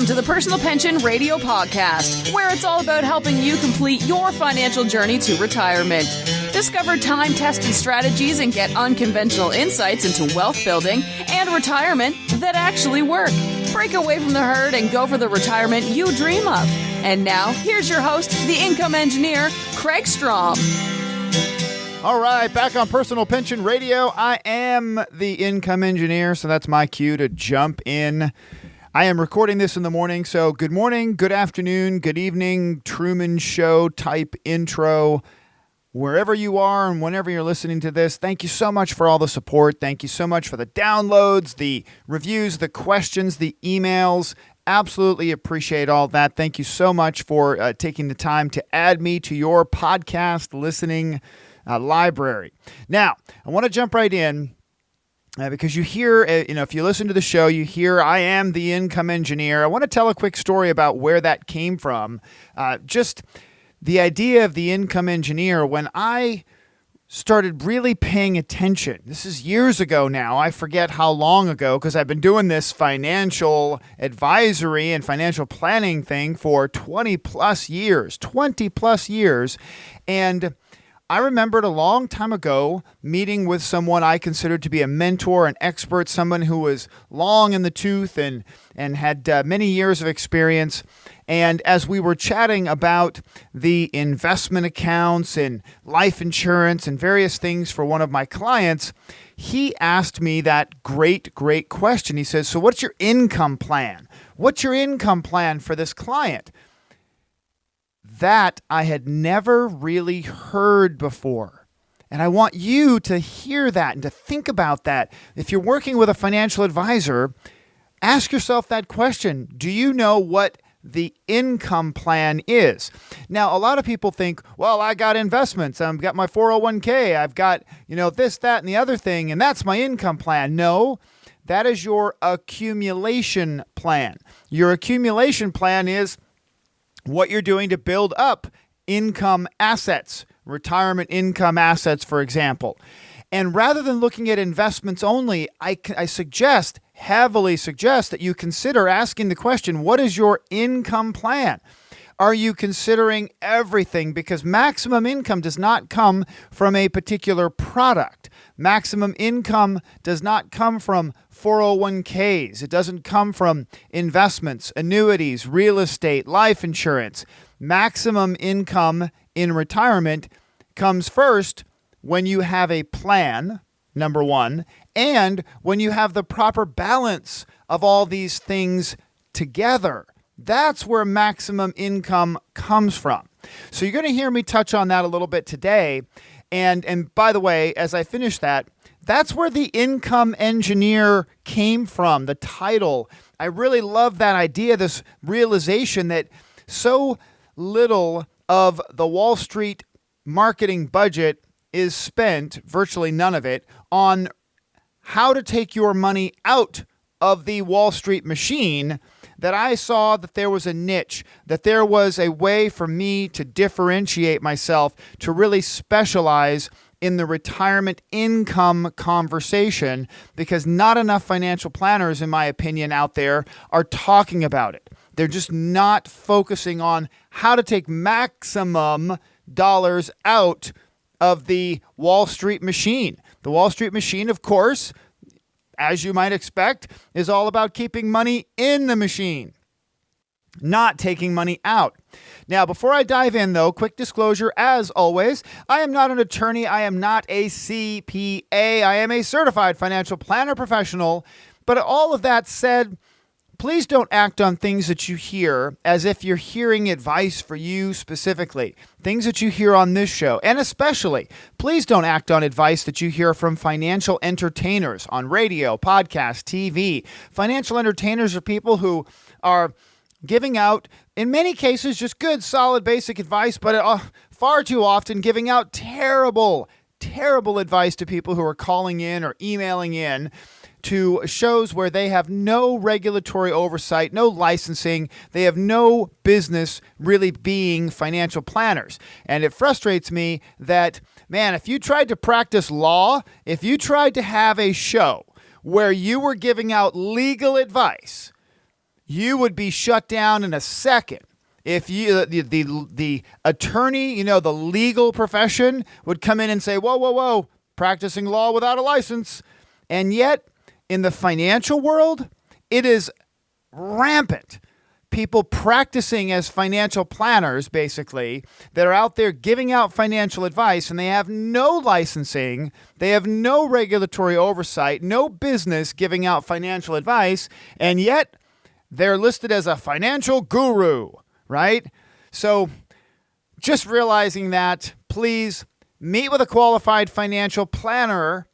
Welcome to the Personal Pension Radio Podcast, where it's all about helping you complete your financial journey to retirement. Discover time-tested strategies and get unconventional insights into wealth building and retirement that actually work. Break away from the herd and go for the retirement you dream of. And now, here's your host, the income engineer, Kraig Strom. All right, back on Personal Pension Radio. I am the income engineer, so that's my cue to jump in. I am recording this in the morning, so good morning, good afternoon, good evening, Truman Show type intro. Wherever you are and whenever you're listening to this, thank you so much for all the support. Thank you so much for the downloads, the reviews, the questions, the emails. Absolutely appreciate all that. Thank you so much for taking the time to add me to your podcast listening library. Now, I want to jump right in. Because you hear, if you listen to the show, you hear, I am the income engineer. I want to tell a quick story about where that came from. Just the idea of the income engineer, when I started really paying attention. This is years ago now. I forget how long ago, because I've been doing this financial advisory and financial planning thing for 20 plus years. And I remembered a long time ago meeting with someone I considered to be a mentor, an expert, someone who was long in the tooth and had many years of experience. And as we were chatting about the investment accounts and life insurance and various things for one of my clients, he asked me that great question. He says, so what's your income plan? What's your income plan for this client? That I had never really heard before. And I want you to hear that and to think about that. If you're working with a financial advisor, ask yourself that question. Do you know what the income plan is? Now, a lot of people think, well, I got investments. I've got my 401k. I've got, this, that, and the other thing, and that's my income plan. No, that is your accumulation plan. Your accumulation plan is what you're doing to build up income assets, retirement income assets, for example. And rather than looking at investments only, I heavily suggest that you consider asking the question, what is your income plan? Are you considering everything? Because maximum income does not come from a particular product. Maximum income does not come from 401ks. It doesn't come from investments, annuities, real estate, life insurance. Maximum income in retirement comes first when you have a plan, number one, and when you have the proper balance of all these things together. That's where maximum income comes from. So you're going to hear me touch on that a little bit today. And by the way, as I finish that, that's where the income engineer came from, the title. I really love that idea, this realization that so little of the Wall Street marketing budget is spent, virtually none of it, on how to take your money out of the Wall Street machine, that I saw that there was a niche, that there was a way for me to differentiate myself, to really specialize in the retirement income conversation, because not enough financial planners, in my opinion, out there are talking about it. They're just not focusing on how to take maximum dollars out of the Wall Street machine. The Wall Street machine, of course, as you might expect, is all about keeping money in the machine, not taking money out. Now, before I dive in, though, quick disclosure, as always, I am not an attorney. I am not a CPA. I am a certified financial planner professional. But all of that said, please don't act on things that you hear as if you're hearing advice for you specifically. Things that you hear on this show, and especially, please don't act on advice that you hear from financial entertainers on radio, podcast, TV. Financial entertainers are people who are giving out, in many cases, just good, solid, basic advice, but far too often giving out terrible advice to people who are calling in or emailing in to shows where they have no regulatory oversight, no licensing. They have no business really being financial planners. And it frustrates me that, man, if you tried to practice law, if you tried to have a show where you were giving out legal advice, you would be shut down in a second. If you, the attorney, the legal profession would come in and say, whoa, practicing law without a license. And yet, in the financial world, it is rampant. People practicing as financial planners, basically, that are out there giving out financial advice, and they have no licensing, they have no regulatory oversight, no business giving out financial advice, and yet they're listed as a financial guru, right? So just realizing that, please meet with a qualified financial planner.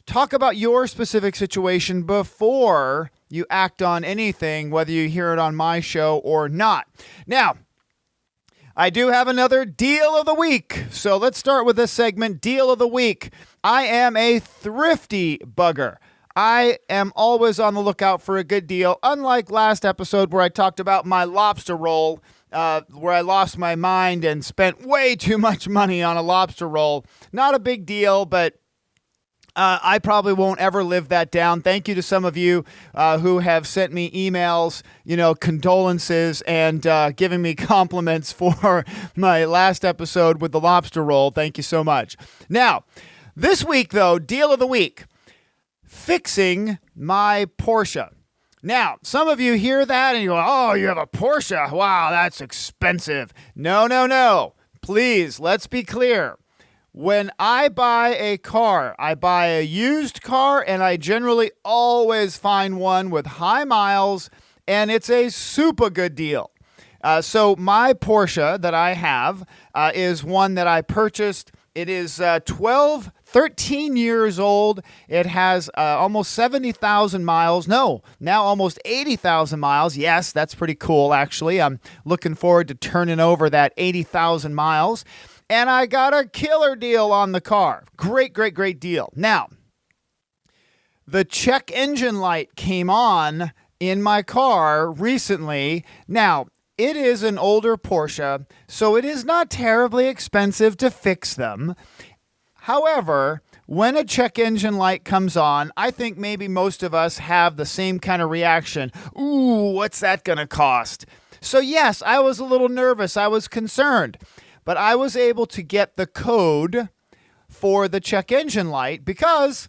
Talk about your specific situation before you act on anything, whether you hear it on my show or not. Now, I do have another deal of the week. So let's start with this segment, deal of the week. I am a thrifty bugger. I am always on the lookout for a good deal. Unlike last episode where I talked about my lobster roll, where I lost my mind and spent way too much money on a lobster roll. Not a big deal, but I probably won't ever live that down. Thank you to some of you who have sent me emails, condolences and giving me compliments for my last episode with the lobster roll. Thank you so much. Now, this week, though, deal of the week, fixing my Porsche. Now, some of you hear that and you go, oh, you have a Porsche. Wow, that's expensive. No. Please, let's be clear. When I buy a car, I buy a used car, and I generally always find one with high miles, and it's a super good deal. So my Porsche that I have is one that I purchased. It is 13 years old. It has almost 70,000 miles. No, now almost 80,000 miles. Yes, that's pretty cool, actually. I'm looking forward to turning over that 80,000 miles. And I got a killer deal on the car. Great deal. Now, the check engine light came on in my car recently. Now, it is an older Porsche, so it is not terribly expensive to fix them. However, when a check engine light comes on, I think maybe most of us have the same kind of reaction. Ooh, what's that going to cost? So yes, I was a little nervous. I was concerned. But I was able to get the code for the check engine light because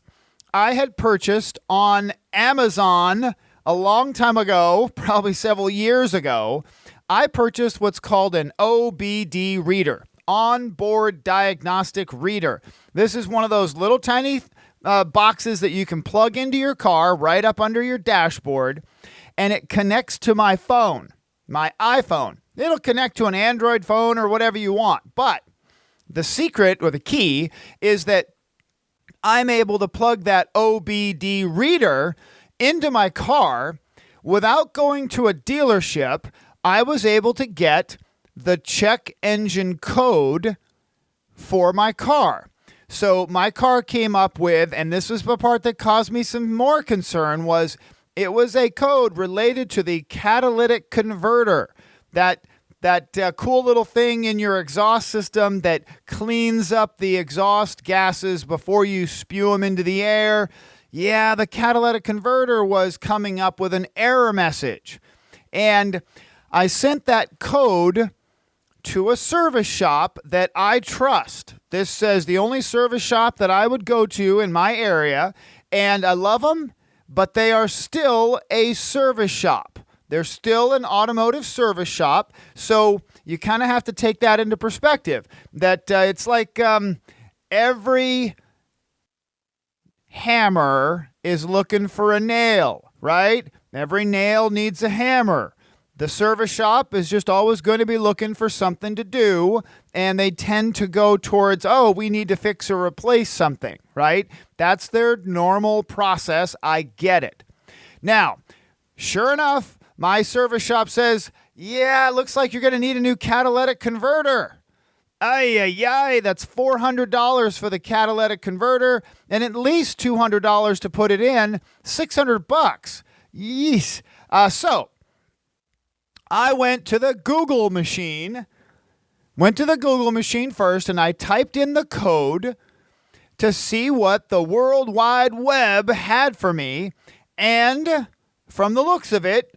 I had purchased on Amazon a long time ago, probably several years ago. I purchased what's called an OBD reader, onboard diagnostic reader. This is one of those little tiny boxes that you can plug into your car right up under your dashboard, and it connects to my phone, my iPhone. It'll connect to an Android phone or whatever you want. But the secret or the key is that I'm able to plug that OBD reader into my car without going to a dealership. I was able to get the check engine code for my car. So my car came up with, and this was the part that caused me some more concern, was it was a code related to the catalytic converter. That cool little thing in your exhaust system that cleans up the exhaust gases before you spew them into the air. Yeah, the catalytic converter was coming up with an error message. And I sent that code to a service shop that I trust. This says the only service shop that I would go to in my area. And I love them, but they are still a service shop. They're still an automotive service shop, so you kind of have to take that into perspective. That it's like every hammer is looking for a nail, right? Every nail needs a hammer. The service shop is just always going to be looking for something to do, and they tend to go towards, oh, we need to fix or replace something, right? That's their normal process. I get it. Now, sure enough, my service shop says, yeah, it looks like you're going to need a new catalytic converter. Ay, that's $400 for the catalytic converter and at least $200 to put it in, $600. Yeesh. So I went to the Google machine first, and I typed in the code to see what the World Wide Web had for me. And from the looks of it,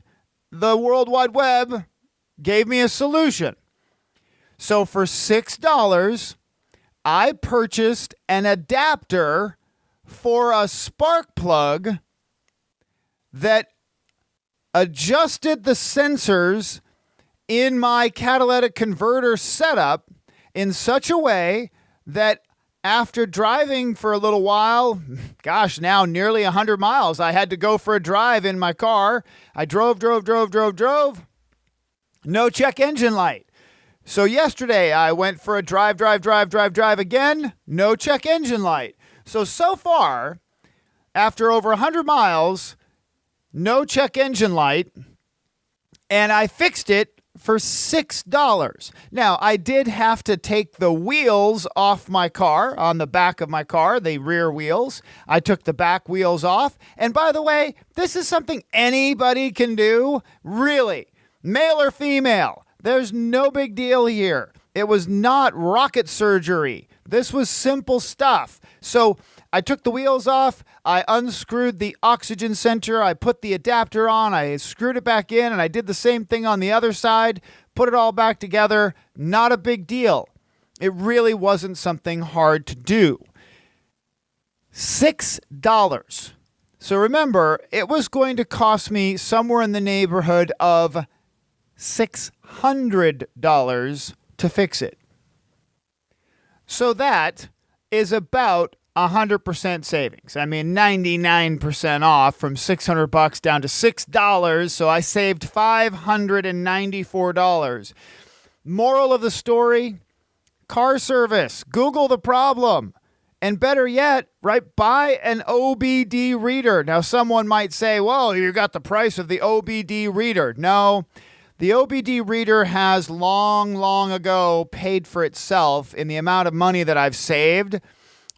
the World Wide Web gave me a solution. So for $6, I purchased an adapter for a spark plug that adjusted the sensors in my catalytic converter setup in such a way that after driving for a little while, now nearly 100 miles, I had to go for a drive in my car. I drove. No check engine light. So yesterday I went for a drive again. No check engine light. So far, after over 100 miles, no check engine light, and I fixed it for $6. Now, I did have to take the wheels off my car, on the back of my car, the rear wheels. I took the back wheels off. And by the way, this is something anybody can do, really, male or female. There's no big deal here. It was not rocket surgery. This was simple stuff. So I took the wheels off, I unscrewed the oxygen center, I put the adapter on, I screwed it back in, and I did the same thing on the other side, put it all back together. Not a big deal. It really wasn't something hard to do. $6. So remember, it was going to cost me somewhere in the neighborhood of $600 to fix it. So that is about 100% savings. I mean, 99% off from $600 down to $6. So I saved $594. Moral of the story, car service. Google the problem. And better yet, right, buy an OBD reader. Now, someone might say, well, you got the price of the OBD reader. No, the OBD reader has long ago paid for itself in the amount of money that I've saved.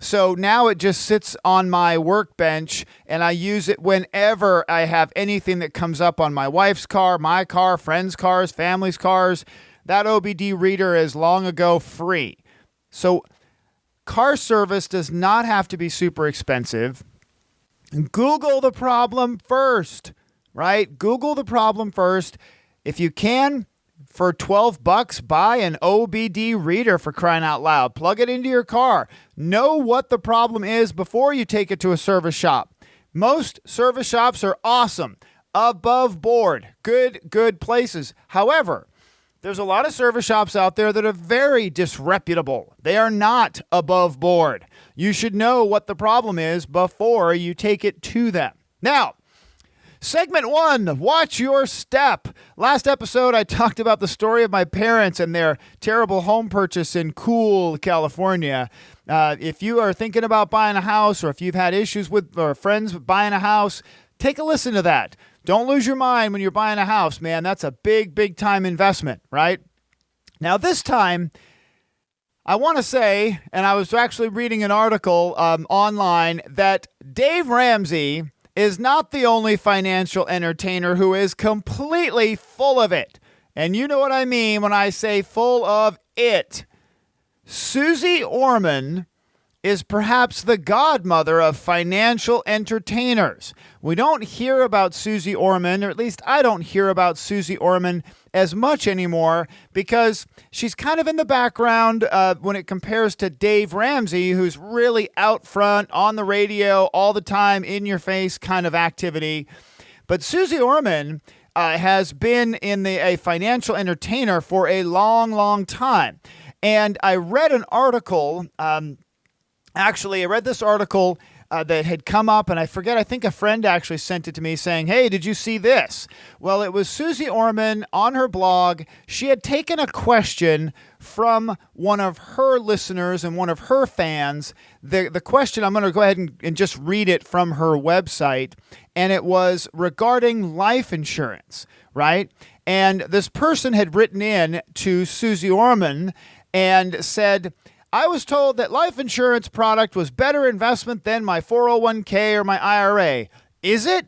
So now it just sits on my workbench, and I use it whenever I have anything that comes up on my wife's car, my car, friends' cars, family's cars. That OBD reader is long ago free. So car service does not have to be super expensive. Google the problem first, right? Google the problem first. If you can, for $12, buy an OBD reader, for crying out loud. Plug it into your car. Know what the problem is before you take it to a service shop. Most service shops are awesome, above board, good places. However, there's a lot of service shops out there that are very disreputable. They are not above board. You should know what the problem is before you take it to them. Now, segment 1, watch your step. Last episode, I talked about the story of my parents and their terrible home purchase in Cool, California. If you are thinking about buying a house, or if you've had issues with or friends buying a house, take a listen to that. Don't lose your mind when you're buying a house, man. That's a big time investment, right? Now, this time, I want to say, and I was actually reading an article online, that Dave Ramsey is not the only financial entertainer who is completely full of it. And you know what I mean when I say full of it. Susie Orman is perhaps the godmother of financial entertainers. We don't hear about Susie Orman, or at least I don't hear about Susie Orman as much anymore, because she's kind of in the background when it compares to Dave Ramsey, who's really out front on the radio all the time, in your face kind of activity. But Susie Orman has been in a financial entertainer for a long time. And I read an article, Actually, I read this article that had come up, and I think a friend actually sent it to me saying, hey, did you see this? Well, it was Susie Orman on her blog. She had taken a question from one of her listeners and one of her fans. The question, I'm going to go ahead and just read it from her website, and it was regarding life insurance, right? And this person had written in to Susie Orman and said, I was told that life insurance product was better investment than my 401k or my IRA. Is it?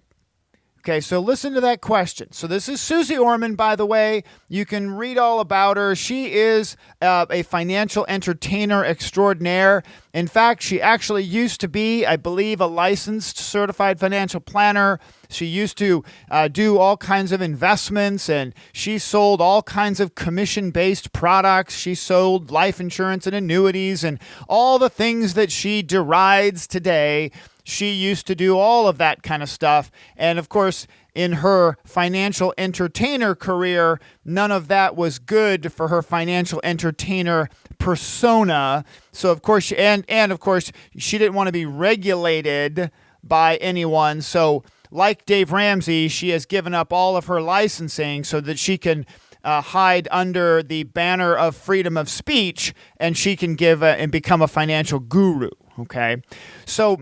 Okay, so listen to that question. So this is Susie Orman, by the way. You can read all about her. She is a financial entertainer extraordinaire. In fact, she actually used to be, I believe, a licensed certified financial planner. She used to do all kinds of investments, and she sold all kinds of commission-based products. She sold life insurance and annuities and all the things that she derides today. She used to do all of that kind of stuff. And of course, in her financial entertainer career, none of that was good for her financial entertainer persona. So of course, and of course, she didn't want to be regulated by anyone. So like Dave Ramsey, she has given up all of her licensing so that she can hide under the banner of freedom of speech, and she can give and become a financial guru. Okay, so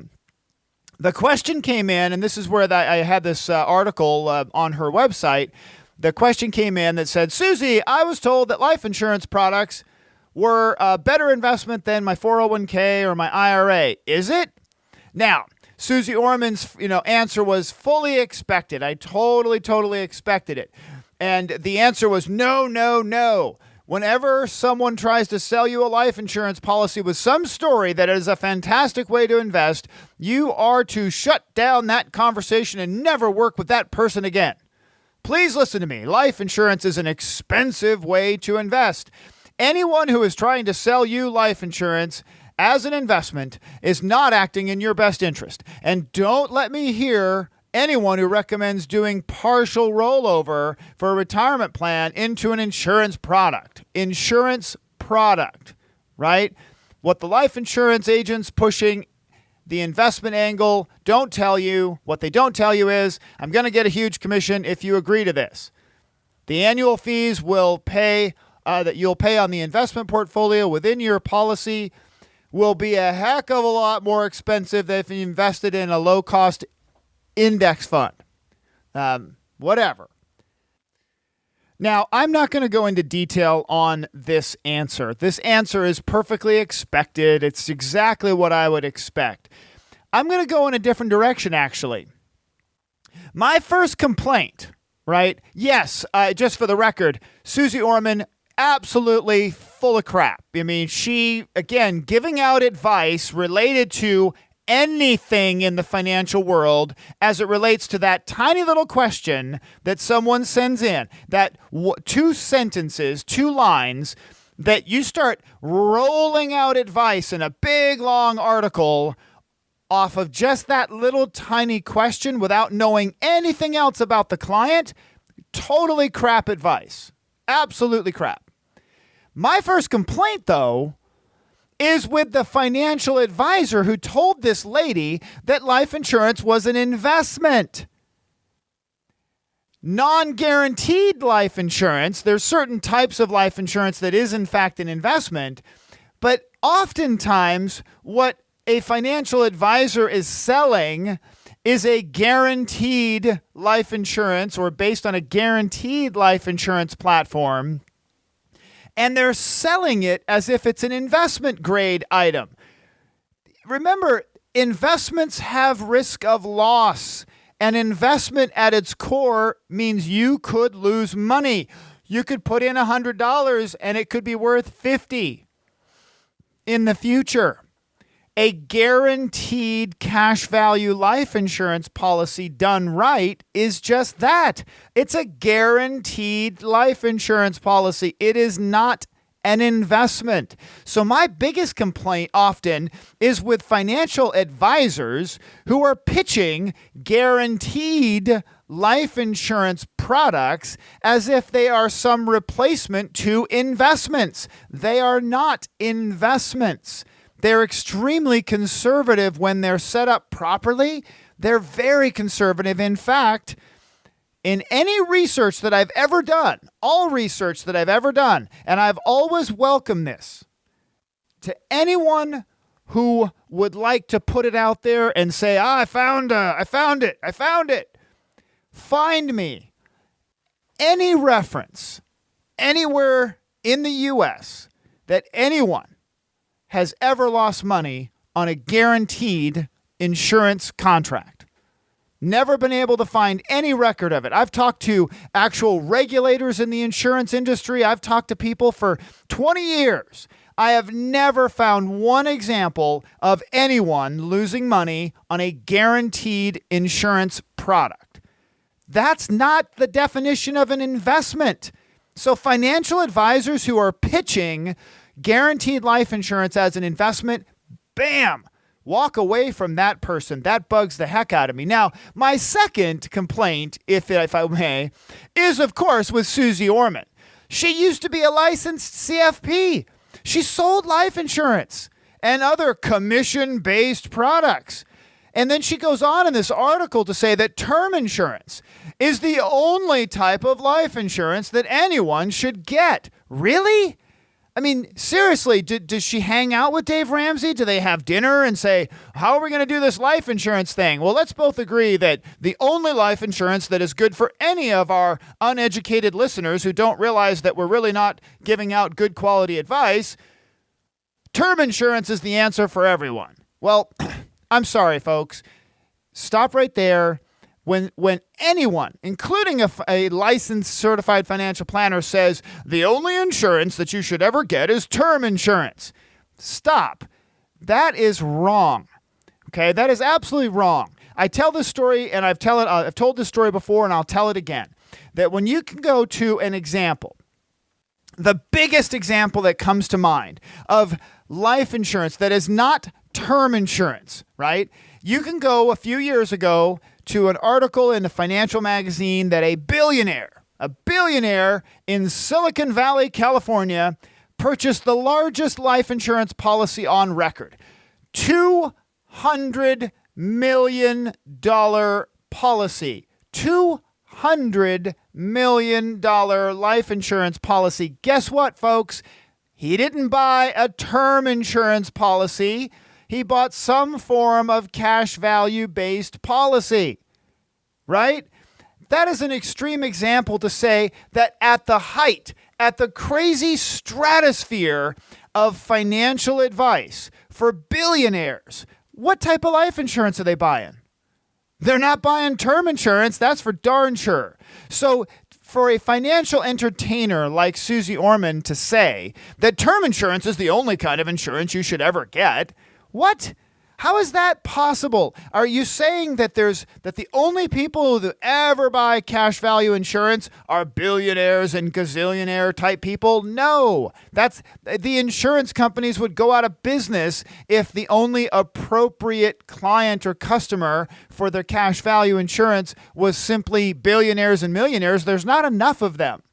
the question came in, and this is where I had this article on her website. The question came in that said, Susie, I was told that life insurance products were a better investment than my 401k or my IRA. Is it? Now, Susie Orman's answer was fully expected. I totally expected it. And the answer was no, no, no. Whenever someone tries to sell you a life insurance policy with some story that it is a fantastic way to invest, you are to shut down that conversation and never work with that person again. Please listen to me. Life insurance is an expensive way to invest. Anyone who is trying to sell you life insurance as an investment is not acting in your best interest. And don't let me hear anyone who recommends doing partial rollover for a retirement plan into an insurance product. Insurance product, right? What the life insurance agents pushing the investment angle don't tell you, what they don't tell you is, I'm going to get a huge commission if you agree to this. The annual fees will pay that you'll pay on the investment portfolio within your policy will be a heck of a lot more expensive than if you invested in a low-cost index fund, whatever. Now, I'm not going to go into detail on this answer. This answer is perfectly expected. It's exactly what I would expect. I'm going to go in a different direction, actually. My first complaint, right? Yes, just for the record, Susie Orman, absolutely full of crap. I mean, she, again, giving out advice related to anything in the financial world as it relates to that tiny little question that someone sends in, that 2 sentences, 2 lines, that you start rolling out advice in a big, long article off of just that little tiny question without knowing anything else about the client. Totally crap advice. Absolutely crap. My first complaint, though, is with the financial advisor who told this lady that life insurance was an investment. Non-guaranteed life insurance, there's certain types of life insurance that is in fact an investment, but oftentimes what a financial advisor is selling is a guaranteed life insurance or based on a guaranteed life insurance platform. And they're selling it as if it's an investment grade item. Remember, investments have risk of loss. An investment at its core means you could lose money. You could put in $100 and it could be worth $50 in the future. A guaranteed cash value life insurance policy done right is just that. It's a guaranteed life insurance policy. It is not an investment. So my biggest complaint often is with financial advisors who are pitching guaranteed life insurance products as if they are some replacement to investments. They are not investments. They're extremely conservative when they're set up properly. They're very conservative. In fact, in any research that I've ever done, all research that I've ever done, and I've always welcomed this to anyone who would like to put it out there and say, I found it. Find me any reference anywhere in the U.S. that anyone has ever lost money on a guaranteed insurance contract. Never been able to find any record of it. I've talked to actual regulators in the insurance industry. I've talked to people for 20 years. I have never found one example of anyone losing money on a guaranteed insurance product. That's not the definition of an investment. So financial advisors who are pitching guaranteed life insurance as an investment, bam, walk away from that person. That bugs the heck out of me. Now, my second complaint, if I may, is of course with Susie Orman. She used to be a licensed CFP. She sold life insurance and other commission-based products. And then she goes on in this article to say that term insurance is the only type of life insurance that anyone should get. Really? I mean, seriously, does she hang out with Dave Ramsey? Do they have dinner and say, how are we going to do this life insurance thing? Well, let's both agree that the only life insurance that is good for any of our uneducated listeners who don't realize that we're really not giving out good quality advice, term insurance is the answer for everyone. Well, I'm sorry, folks. Stop right there. When anyone, including a licensed certified financial planner, says the only insurance that you should ever get is term insurance, stop. That is wrong. Okay, that is absolutely wrong. I tell this story, and I've told this story before, and I'll tell it again. That when you can go to an example, the biggest example that comes to mind of life insurance that is not term insurance, right? You can go a few years ago to an article in a financial magazine that a billionaire in Silicon Valley, California, purchased the largest life insurance policy on record. $200 million policy. $200 million life insurance policy. Guess what, folks? He didn't buy a term insurance policy. He bought some form of cash value-based policy, right? That is an extreme example to say that at the height, at the crazy stratosphere of financial advice for billionaires, what type of life insurance are they buying? They're not buying term insurance, that's for darn sure. So for a financial entertainer like Susie Orman to say that term insurance is the only kind of insurance you should ever get, what? How is that possible? Are you saying that the only people who ever buy cash value insurance are billionaires and gazillionaire type people? No. That's the insurance companies would go out of business if the only appropriate client or customer for their cash value insurance was simply billionaires and millionaires. There's not enough of them.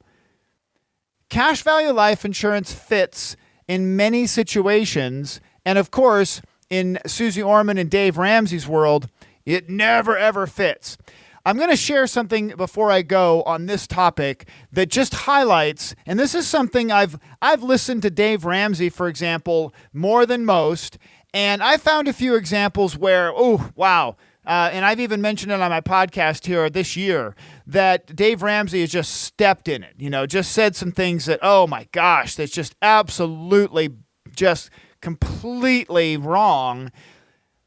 Cash value life insurance fits in many situations, and of course, in Susie Orman and Dave Ramsey's world, it never, ever fits. I'm going to share something before I go on this topic that just highlights, and this is something I've listened to Dave Ramsey, for example, more than most, and I found a few examples where, oh, wow, and I've even mentioned it on my podcast here this year, that Dave Ramsey has just stepped in it, just said some things that, oh my gosh, that's just absolutely just completely wrong.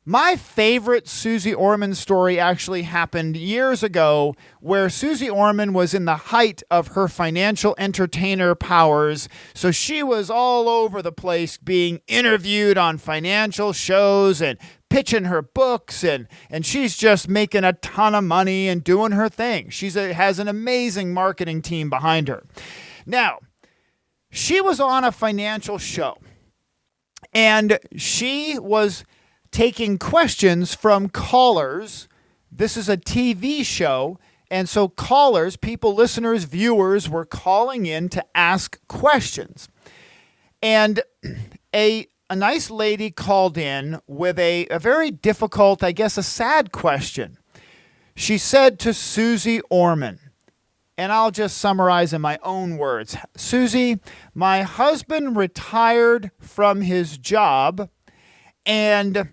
My favorite Susie Orman story actually happened years ago, where Susie Orman was in the height of her financial entertainer powers. So she was all over the place being interviewed on financial shows and pitching her books, and she's just making a ton of money and doing her thing. She has an amazing marketing team behind her. Now, she was on a financial show, and she was taking questions from callers. This is a TV show, and so callers, people, listeners, viewers were calling in to ask questions. And a nice lady called in with a very difficult, I guess a sad question. She said to Susie Orman, and I'll just summarize in my own words. Susie, my husband retired from his job, and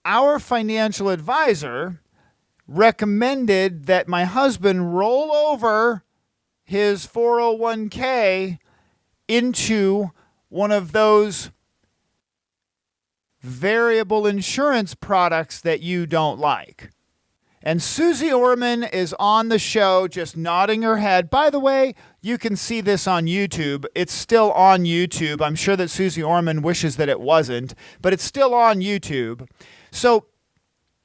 our financial advisor recommended that my husband roll over his 401k into one of those variable insurance products that you don't like. And Susie Orman is on the show just nodding her head. By the way, you can see this on YouTube. It's still on YouTube. I'm sure that Susie Orman wishes that it wasn't, but it's still on YouTube. So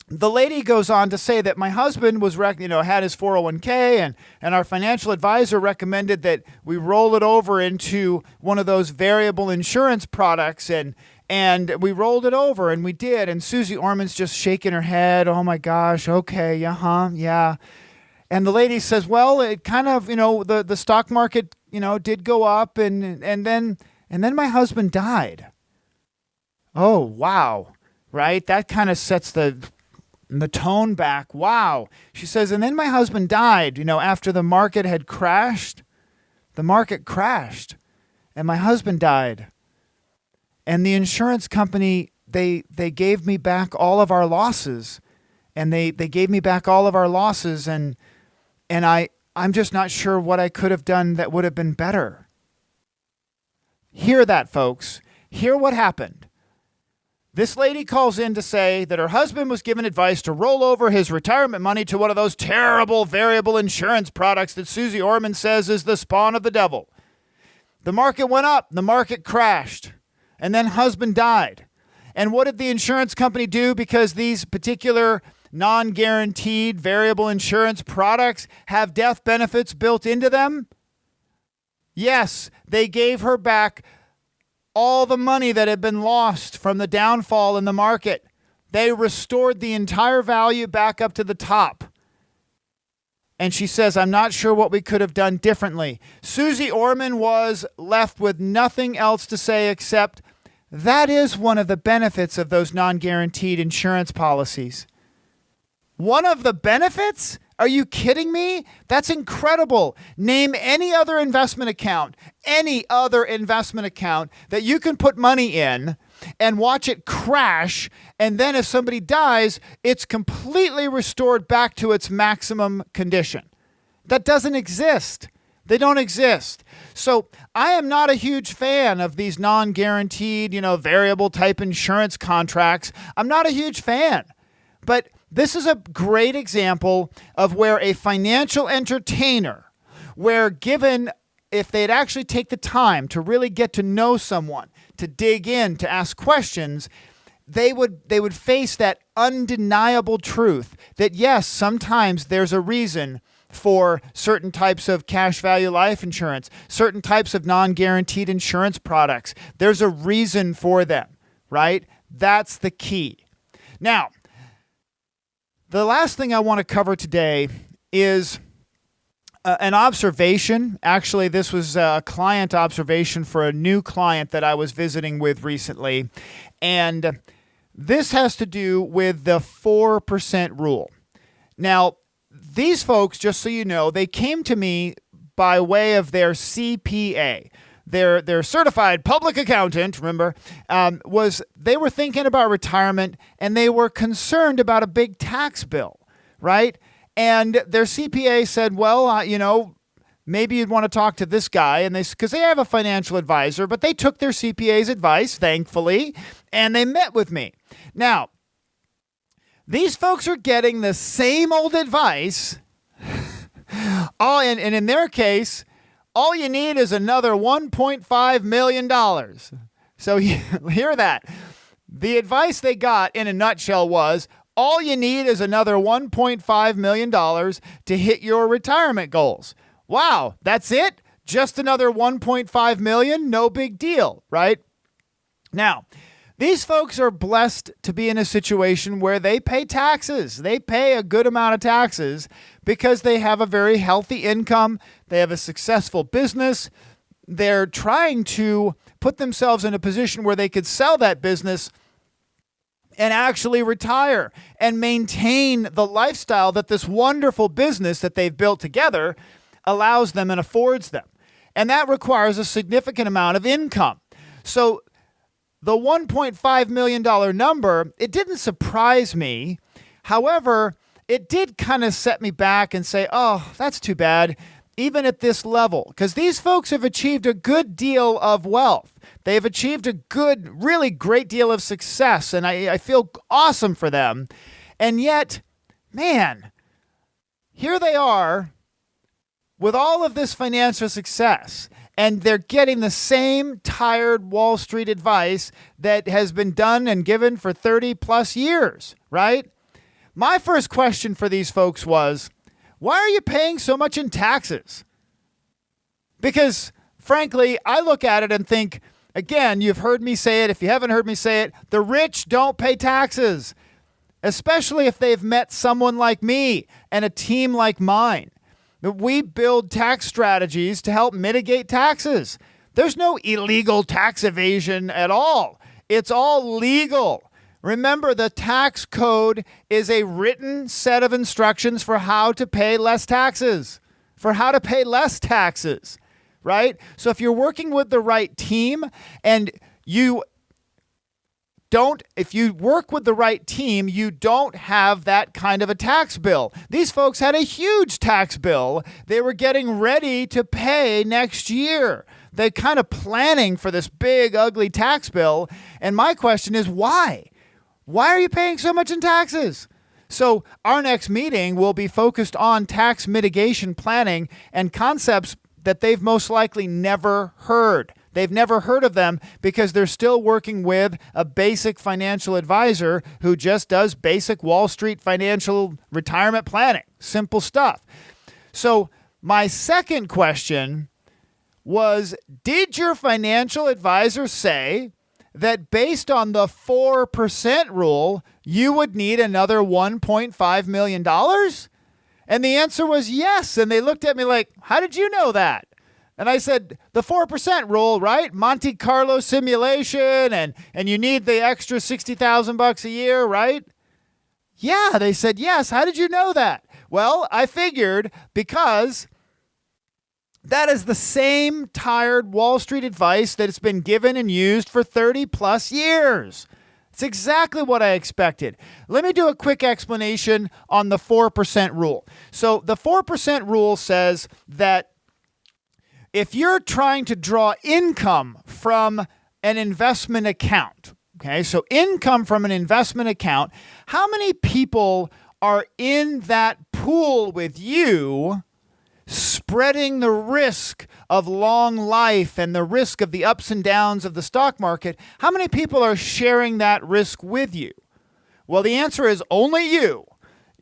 the lady goes on to say that my husband was, had his 401k, and our financial advisor recommended that we roll it over into one of those variable insurance products, and we rolled it over, and we did. And Susie Orman's just shaking her head. Oh my gosh. Okay. Yeah. And the lady says, well, it kind of, the stock market, did go up, and then my husband died. Oh, wow. Right. That kind of sets the tone back. Wow. She says, and then my husband died, after the market had crashed. The market crashed and my husband died. And the insurance company, they gave me back all of our losses. And they gave me back all of our losses. And I'm just not sure what I could have done that would have been better. Hear that, folks. Hear what happened. This lady calls in to say that her husband was given advice to roll over his retirement money to one of those terrible variable insurance products that Susie Orman says is the spawn of the devil. The market went up, the market crashed, and then husband died. And what did the insurance company do? Because these particular non-guaranteed variable insurance products have death benefits built into them? Yes, they gave her back all the money that had been lost from the downfall in the market. They restored the entire value back up to the top. And she says, I'm not sure what we could have done differently. Susie Orman was left with nothing else to say except that is one of the benefits of those non-guaranteed insurance policies. One of the benefits? Are you kidding me? That's incredible. Name any other investment account that you can put money in and watch it crash. And then if somebody dies, it's completely restored back to its maximum condition. That doesn't exist. They don't exist. So I am not a huge fan of these non-guaranteed, variable type insurance contracts. I'm not a huge fan, but this is a great example of where a financial entertainer, if they'd actually take the time to really get to know someone, to dig in, to ask questions, they would face that undeniable truth that yes, sometimes there's a reason for certain types of cash value life insurance, certain types of non-guaranteed insurance products. There's a reason for them, right? That's the key. Now, the last thing I want to cover today is an observation. Actually, this was a client observation for a new client that I was visiting with recently. And this has to do with the 4% rule. Now, these folks, just so you know, they came to me by way of their CPA. Their certified public accountant, remember, they were thinking about retirement and they were concerned about a big tax bill, right? And their CPA said, well, maybe you'd want to talk to this guy, and because they have a financial advisor, but they took their CPA's advice, thankfully, and they met with me. Now, these folks are getting the same old advice, and in their case, all you need is another $1.5 million. So hear that. The advice they got in a nutshell was, all you need is another $1.5 million to hit your retirement goals. Wow, that's it? Just another $1.5 million? No big deal, right? Now, these folks are blessed to be in a situation where they pay taxes. They pay a good amount of taxes because they have a very healthy income. They have a successful business. They're trying to put themselves in a position where they could sell that business and actually retire and maintain the lifestyle that this wonderful business that they've built together allows them and affords them. And that requires a significant amount of income. So the $1.5 million number, it didn't surprise me. However, it did kind of set me back and say, oh, that's too bad, even at this level. Because these folks have achieved a good deal of wealth. They've achieved a really great deal of success, and I feel awesome for them. And yet, man, here they are with all of this financial success, and they're getting the same tired Wall Street advice that has been done and given for 30 plus years, right? My first question for these folks was, why are you paying so much in taxes? Because frankly, I look at it and think, again, you've heard me say it. If you haven't heard me say it, the rich don't pay taxes, especially if they've met someone like me and a team like mine. We build tax strategies to help mitigate taxes. There's no illegal tax evasion at all. It's all legal. Remember, the tax code is a written set of instructions for how to pay less taxes, right? So if you're working with the right team and if you work with the right team, you don't have that kind of a tax bill. These folks had a huge tax bill they were getting ready to pay next year. They're kind of planning for this big, ugly tax bill. And my question is, why? Why are you paying so much in taxes? So our next meeting will be focused on tax mitigation planning and concepts that they've most likely never heard. They've never heard of them because they're still working with a basic financial advisor who just does basic Wall Street financial retirement planning. Simple stuff. So my second question was, did your financial advisor say that based on the 4% rule, you would need another $1.5 million? And the answer was yes. And they looked at me like, how did you know that? And I said, the 4% rule, right? Monte Carlo simulation, and you need the extra $60,000 a year, right? Yeah, they said, yes. How did you know that? Well, I figured because that is the same tired Wall Street advice that has been given and used for 30 plus years. It's exactly what I expected. Let me do a quick explanation on the 4% rule. So the 4% rule says that if you're trying to draw income from an investment account, okay, so income from an investment account, how many people are in that pool with you spreading the risk of long life and the risk of the ups and downs of the stock market? How many people are sharing that risk with you? Well, the answer is only you.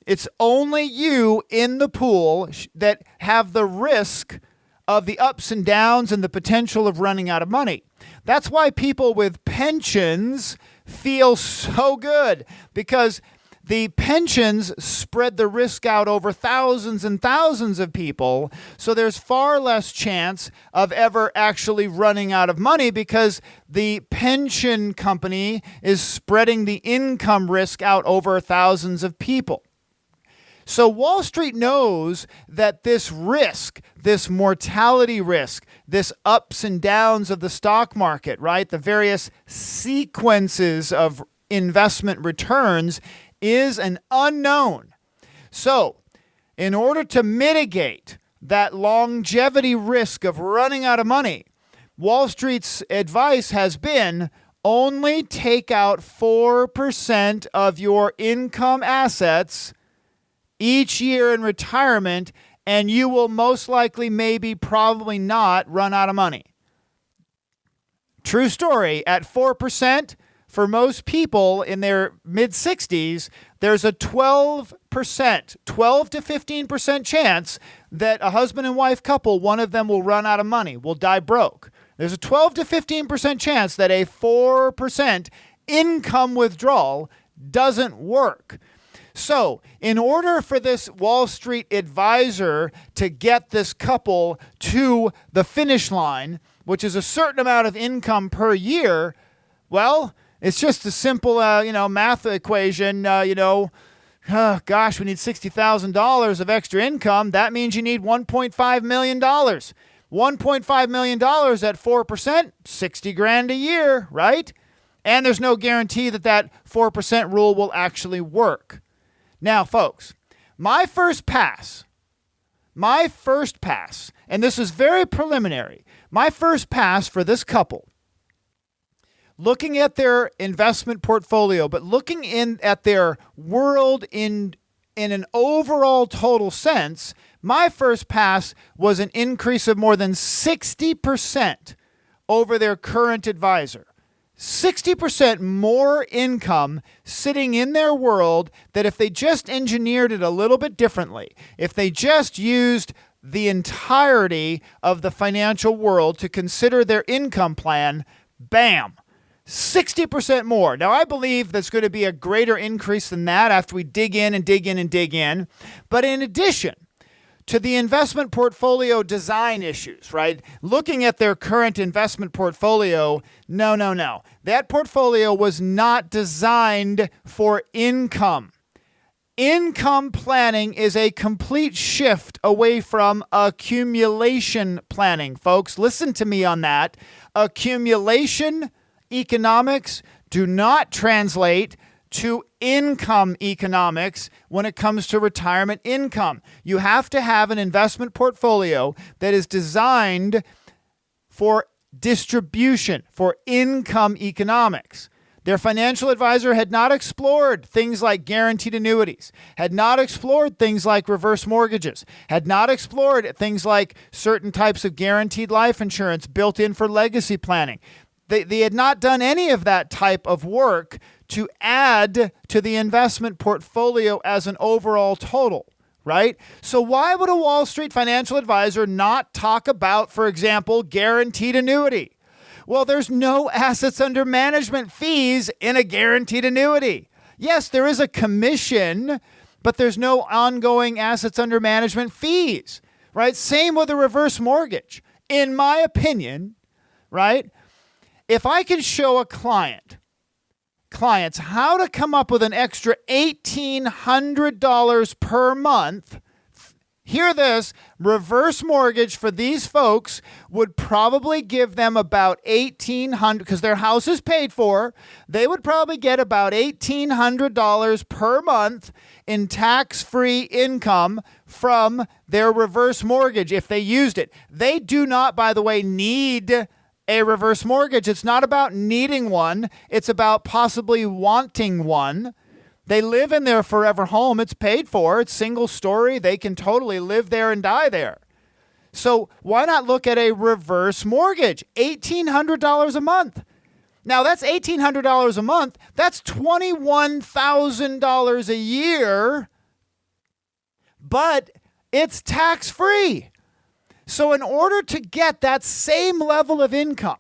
It's only you in the pool that have the risk of the ups and downs and the potential of running out of money. That's why people with pensions feel so good, because the pensions spread the risk out over thousands and thousands of people. So there's far less chance of ever actually running out of money because the pension company is spreading the income risk out over thousands of people. So Wall Street knows that this risk, this mortality risk, this ups and downs of the stock market, right? The various sequences of investment returns is an unknown. So in order to mitigate that longevity risk of running out of money, Wall Street's advice has been only take out 4% of your income assets each year in retirement, and you will most likely, maybe, probably not run out of money. True story. At 4%, for most people in their mid-60s, there's a 12 to 15% chance that a husband and wife couple, one of them will run out of money, will die broke. There's a 12 to 15% chance that a 4% income withdrawal doesn't work. So, in order for this Wall Street advisor to get this couple to the finish line, which is a certain amount of income per year, well, it's just a simple, math equation. We need $60,000 of extra income. That means you need $1.5 million. $1.5 million at 4%, 60 grand a year, right? And there's no guarantee that 4% rule will actually work. Now, folks, my first pass, and this is very preliminary, my first pass for this couple, looking at their investment portfolio, but looking in at their world in in an overall total sense, my first pass was an increase of more than 60% over their current advisor. 60% more income sitting in their world that if they just engineered it a little bit differently, if they just used the entirety of the financial world to consider their income plan, bam, 60% more. Now, I believe there's going to be a greater increase than that after we dig in and dig in and dig in. But in addition to the investment portfolio design issues, right? Looking at their current investment portfolio, no. That portfolio was not designed for income. Income planning is a complete shift away from accumulation planning. Folks, listen to me on that. Accumulation economics do not translate to income economics when it comes to retirement income. You have to have an investment portfolio that is designed for distribution, for income economics. Their financial advisor had not explored things like guaranteed annuities, had not explored things like reverse mortgages, had not explored things like certain types of guaranteed life insurance built in for legacy planning. They had not done any of that type of work to add to the investment portfolio as an overall total, right? So why would a Wall Street financial advisor not talk about, for example, guaranteed annuity? Well, there's no assets under management fees in a guaranteed annuity. Yes, there is a commission, but there's no ongoing assets under management fees, right? Same with a reverse mortgage. In my opinion, right? If I can show a clients how to come up with an extra $1,800 per month, hear this, reverse mortgage for these folks would probably give them about $1,800, because their house is paid for, they would probably get about $1,800 per month in tax-free income from their reverse mortgage if they used it. They do not, by the way, need a reverse mortgage. It's not about needing one. It's about possibly wanting one. They live in their forever home. It's paid for. It's single story. They can totally live there and die there. So why not look at a reverse mortgage? $1,800 a month. Now that's $1,800 a month. That's $21,000 a year, but it's tax-free. So in order to get that same level of income,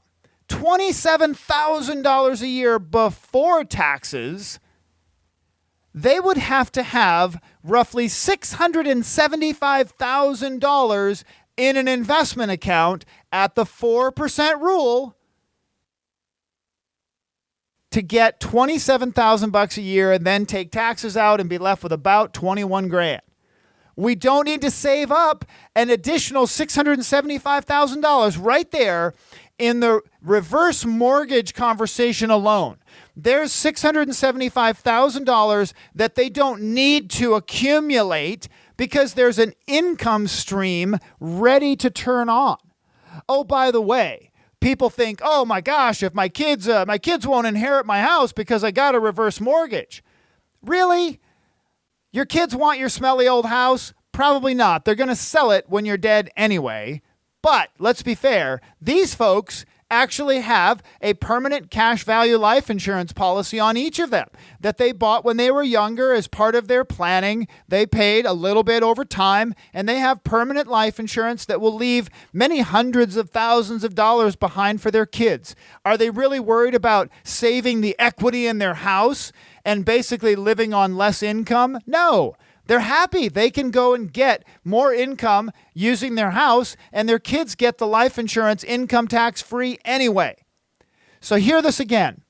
$27,000 a year before taxes, they would have to have roughly $675,000 in an investment account at the 4% rule to get $27,000 a year and then take taxes out and be left with about 21 grand. We don't need to save up an additional $675,000 right there in the reverse mortgage conversation alone. There's $675,000 that they don't need to accumulate because there's an income stream ready to turn on. Oh, by the way, people think, oh my gosh, if my kids won't inherit my house because I got a reverse mortgage. Really? Your kids want your smelly old house? Probably not. They're going to sell it when you're dead anyway. But let's be fair. These folks actually have a permanent cash value life insurance policy on each of them that they bought when they were younger as part of their planning. They paid a little bit over time, and they have permanent life insurance that will leave many hundreds of thousands of dollars behind for their kids. Are they really worried about saving the equity in their house and basically living on less income? No. They're happy. They can go and get more income using their house, and their kids get the life insurance income tax free anyway. So hear this again.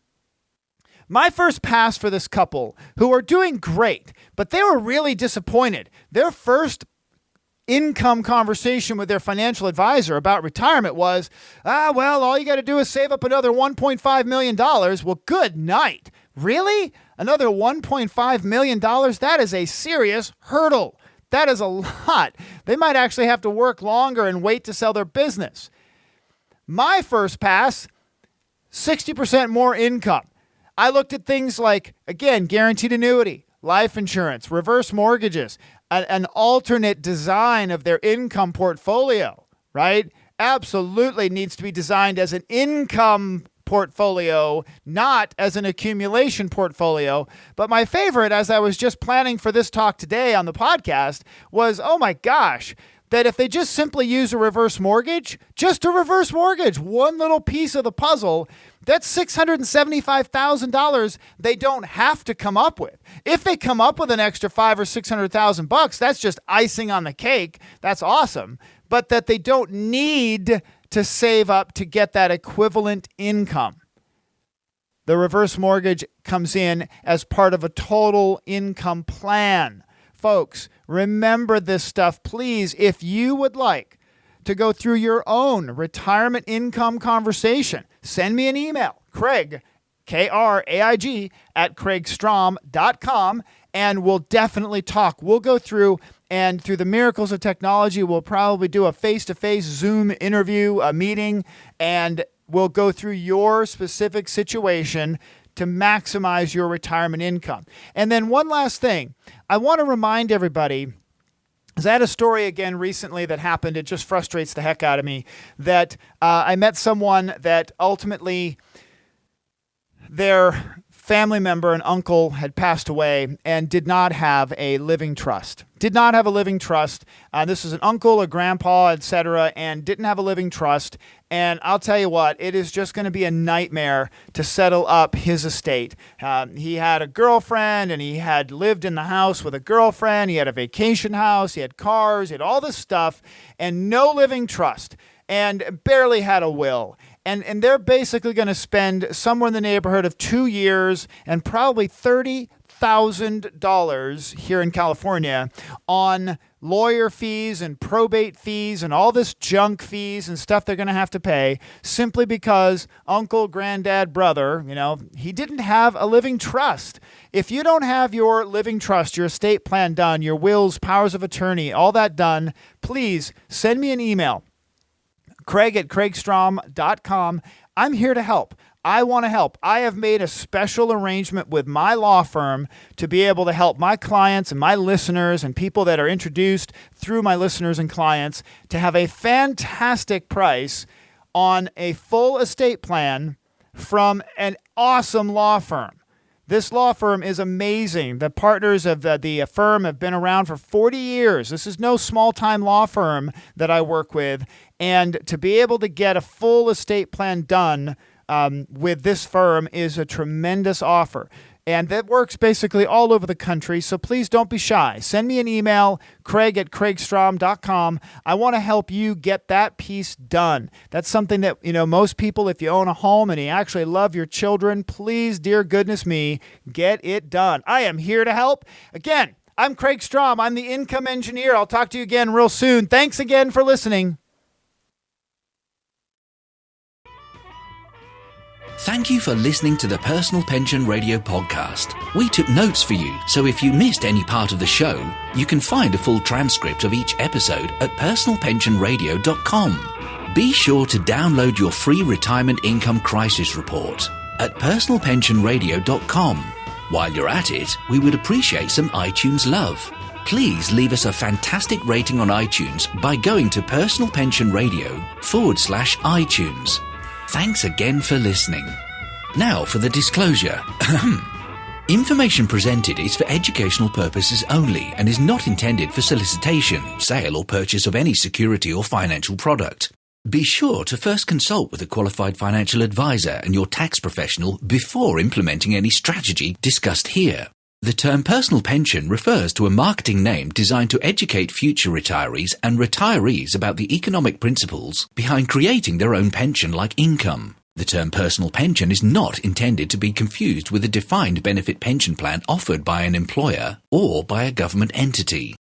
My first pass for this couple, who are doing great, but they were really disappointed. Their first income conversation with their financial advisor about retirement was, all you got to do is save up another $1.5 million. Well, good night. Really? Another $1.5 million? That is a serious hurdle. That is a lot. They might actually have to work longer and wait to sell their business. My first pass, 60% more income. I looked at things like, again, guaranteed annuity, life insurance, reverse mortgages, an alternate design of their income portfolio, right? Absolutely needs to be designed as an income portfolio, not as an accumulation portfolio. But my favorite, as I was just planning for this talk today on the podcast, was, oh my gosh, that if they just simply use a reverse mortgage, just a reverse mortgage, one little piece of the puzzle, that's $675,000 they don't have to come up with. If they come up with an extra $500,000 or $600,000, that's just icing on the cake. That's awesome. But that they don't need to save up to get that equivalent income. The reverse mortgage comes in as part of a total income plan. Folks, remember this stuff, please. If you would like to go through your own retirement income conversation, send me an email, Kraig, Kraig, at kraigstrom.com, and we'll definitely talk. We'll go through, and through the miracles of technology, we'll probably do a face-to-face Zoom interview, a meeting, and we'll go through your specific situation to maximize your retirement income. And then one last thing, I want to remind everybody, because I had a story again recently that happened, it just frustrates the heck out of me, that I met someone that ultimately their family member, an uncle, had passed away and did not have a living trust. Did not have a living trust. This is an uncle, a grandpa, etc., and didn't have a living trust. And I'll tell you what, it is just going to be a nightmare to settle up his estate. He had a girlfriend, and he had lived in the house with a girlfriend. He had a vacation house. He had cars. He had all this stuff, and no living trust, and barely had a will. And they're basically going to spend somewhere in the neighborhood of 2 years and probably $30,000 here in California on lawyer fees and probate fees and all this junk fees and stuff they're going to have to pay simply because uncle, granddad, brother, he didn't have a living trust. If you don't have your living trust, your estate plan done, your wills, powers of attorney, all that done, please send me an email. Kraig at kraigstrom.com. I'm here to help. I want to help. I have made a special arrangement with my law firm to be able to help my clients and my listeners and people that are introduced through my listeners and clients to have a fantastic price on a full estate plan from an awesome law firm. This law firm is amazing. The partners of the firm have been around for 40 years. This is no small-time law firm that I work with. And to be able to get a full estate plan done with this firm is a tremendous offer. And that works basically all over the country, so please don't be shy. Send me an email, Kraig at kraigstrom.com. I want to help you get that piece done. That's something that, most people, if you own a home and you actually love your children, please, dear goodness me, get it done. I am here to help. Again, I'm Kraig Strom. I'm the income engineer. I'll talk to you again real soon. Thanks again for listening. Thank you for listening to the Personal Pension Radio podcast. We took notes for you, so if you missed any part of the show, you can find a full transcript of each episode at personalpensionradio.com. Be sure to download your free retirement income crisis report at personalpensionradio.com. While you're at it, we would appreciate some iTunes love. Please leave us a fantastic rating on iTunes by going to personalpensionradio.com/iTunes. Thanks again for listening. Now for the disclosure. Information presented is for educational purposes only and is not intended for solicitation, sale or purchase of any security or financial product. Be sure to first consult with a qualified financial advisor and your tax professional before implementing any strategy discussed here. The term personal pension refers to a marketing name designed to educate future retirees and retirees about the economic principles behind creating their own pension-like income. The term personal pension is not intended to be confused with a defined benefit pension plan offered by an employer or by a government entity.